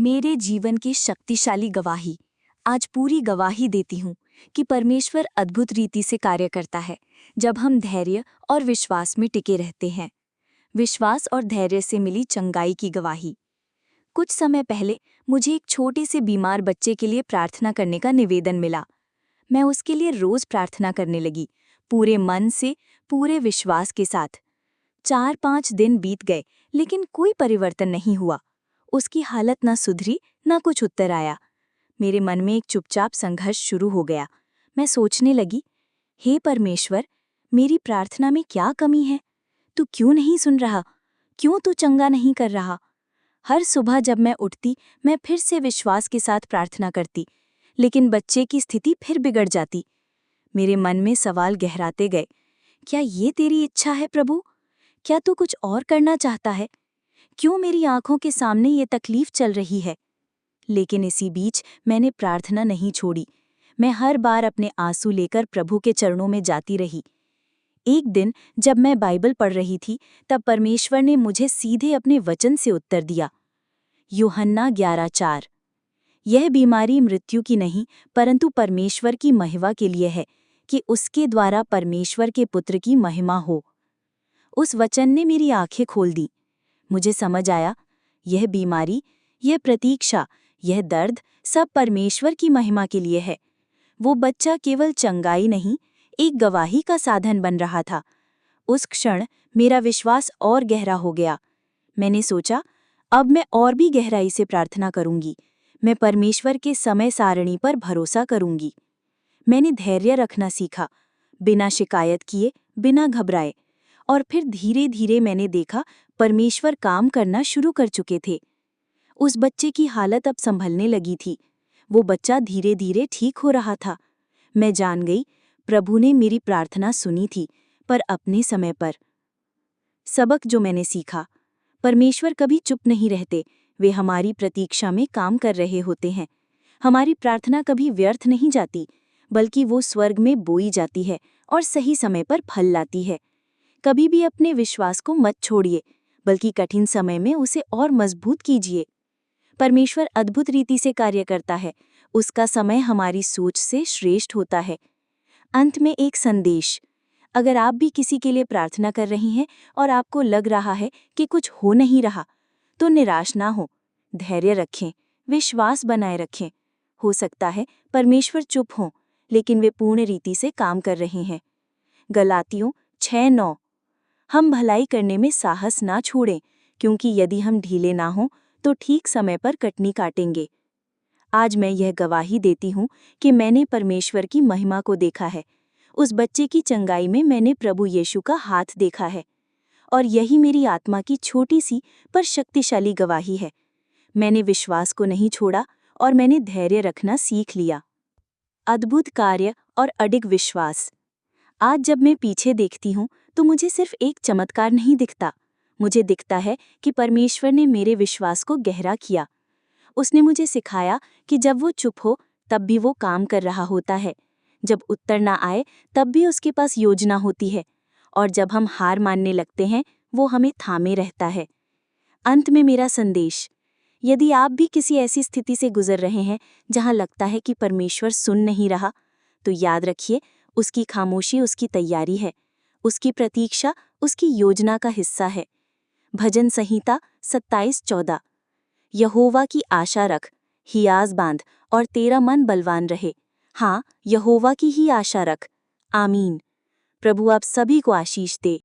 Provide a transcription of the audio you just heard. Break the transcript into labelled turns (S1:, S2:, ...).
S1: मेरे जीवन की शक्तिशाली गवाही। आज पूरी गवाही देती हूँ कि परमेश्वर अद्भुत रीति से कार्य करता है जब हम धैर्य और विश्वास में टिके रहते हैं। विश्वास और धैर्य से मिली चंगाई की गवाही। कुछ समय पहले मुझे एक छोटे से बीमार बच्चे के लिए प्रार्थना करने का निवेदन मिला। मैं उसके लिए रोज प्रार्थना करने लगी, पूरे मन से, पूरे विश्वास के साथ। 4-5 दिन बीत गए, लेकिन कोई परिवर्तन नहीं हुआ। उसकी हालत न सुधरी, न कुछ उत्तर आया। मेरे मन में एक चुपचाप संघर्ष शुरू हो गया। मैं सोचने लगी, हे परमेश्वर, मेरी प्रार्थना में क्या कमी है? तू क्यों नहीं सुन रहा? क्यों तू चंगा नहीं कर रहा? हर सुबह जब मैं उठती, मैं फिर से विश्वास के साथ प्रार्थना करती, लेकिन बच्चे की स्थिति फिर बिगड़ जाती। मेरे मन में सवाल गहराते गए, क्या ये तेरी इच्छा है प्रभु? क्या तू कुछ और करना चाहता है? क्यों मेरी आंखों के सामने ये तकलीफ चल रही है? लेकिन इसी बीच मैंने प्रार्थना नहीं छोड़ी। मैं हर बार अपने आंसू लेकर प्रभु के चरणों में जाती रही। एक दिन जब मैं बाइबल पढ़ रही थी, तब परमेश्वर ने मुझे सीधे अपने वचन से उत्तर दिया। यूहन्ना 11:4। यह बीमारी मृत्यु की नहीं, परंतु परमेश्वर की महिमा के लिए है, कि उसके द्वारा परमेश्वर के पुत्र की महिमा हो। उस वचन ने मेरी आंखें खोल दी। मुझे समझ आया, यह बीमारी, यह प्रतीक्षा, यह दर्द सब परमेश्वर की महिमा के लिए है। वो बच्चा केवल चंगाई नहीं, एक गवाही का साधन बन रहा था। उस क्षण मेरा विश्वास और गहरा हो गया। मैंने सोचा, अब मैं और भी गहराई से प्रार्थना करूंगी। मैं परमेश्वर के समय सारणी पर भरोसा करूंगी। मैंने धैर्य रखना सीखा, बिना शिकायत किए, बिना घबराए। और फिर धीरे धीरे मैंने देखा, परमेश्वर काम करना शुरू कर चुके थे। उस बच्चे की हालत अब संभलने लगी थी। वो बच्चा धीरे धीरे ठीक हो रहा था। मैं जान गई, प्रभु ने मेरी प्रार्थना सुनी थी, पर अपने समय पर। सबक जो मैंने सीखा, परमेश्वर कभी चुप नहीं रहते। वे हमारी प्रतीक्षा में काम कर रहे होते हैं। हमारी प्रार्थना कभी व्यर्थ नहीं जाती, बल्कि वो स्वर्ग में बोई जाती है और सही समय पर फल लाती है। कभी भी अपने विश्वास को मत छोड़िए, बल्कि कठिन समय में उसे और मजबूत कीजिए। परमेश्वर अद्भुत रीति से कार्य करता है। उसका समय हमारी सोच से श्रेष्ठ होता है। अंत में एक संदेश। अगर आप भी किसी के लिए प्रार्थना कर रही हैं और आपको लग रहा है कि कुछ हो नहीं रहा, तो निराश ना हो। धैर्य रखें, विश्वास बनाए रखें। हो सकता है परमेश्वर चुप हों, लेकिन वे पूर्ण रीति से काम कर रहे हैं। गलातियों 6:9। हम भलाई करने में साहस ना छोड़ें, क्योंकि यदि हम ढीले ना हों तो ठीक समय पर कटनी काटेंगे। आज मैं यह गवाही देती हूँ कि मैंने परमेश्वर की महिमा को देखा है। उस बच्चे की चंगाई में मैंने प्रभु यीशु का हाथ देखा है। और यही मेरी आत्मा की छोटी सी पर शक्तिशाली गवाही है। मैंने विश्वास को नहीं छोड़ा और मैंने धैर्य रखना सीख लिया। अद्भुत कार्य और अडिग विश्वास। आज जब मैं पीछे देखती हूँ, तो मुझे सिर्फ एक चमत्कार नहीं दिखता। मुझे दिखता है कि परमेश्वर ने मेरे विश्वास को गहरा किया। उसने मुझे सिखाया कि जब वो चुप हो, तब भी वो काम कर रहा होता है। जब उत्तर ना आए, तब भी उसके पास योजना होती है। और जब हम हार मानने लगते हैं, वो हमें थामे रहता है। अंत में मेरा संदेश, यदि आप भी किसी ऐसी स्थिति से गुजर रहे हैं जहां लगता है कि परमेश्वर सुन नहीं रहा, तो याद रखिए, उसकी खामोशी उसकी तैयारी है। उसकी प्रतीक्षा उसकी योजना का हिस्सा है। भजन संहिता 27:14। यहोवा की आशा रख, हियाज बांध और तेरा मन बलवान रहे। हाँ, यहोवा की ही आशा रख। आमीन। प्रभु आप सभी को आशीष दे।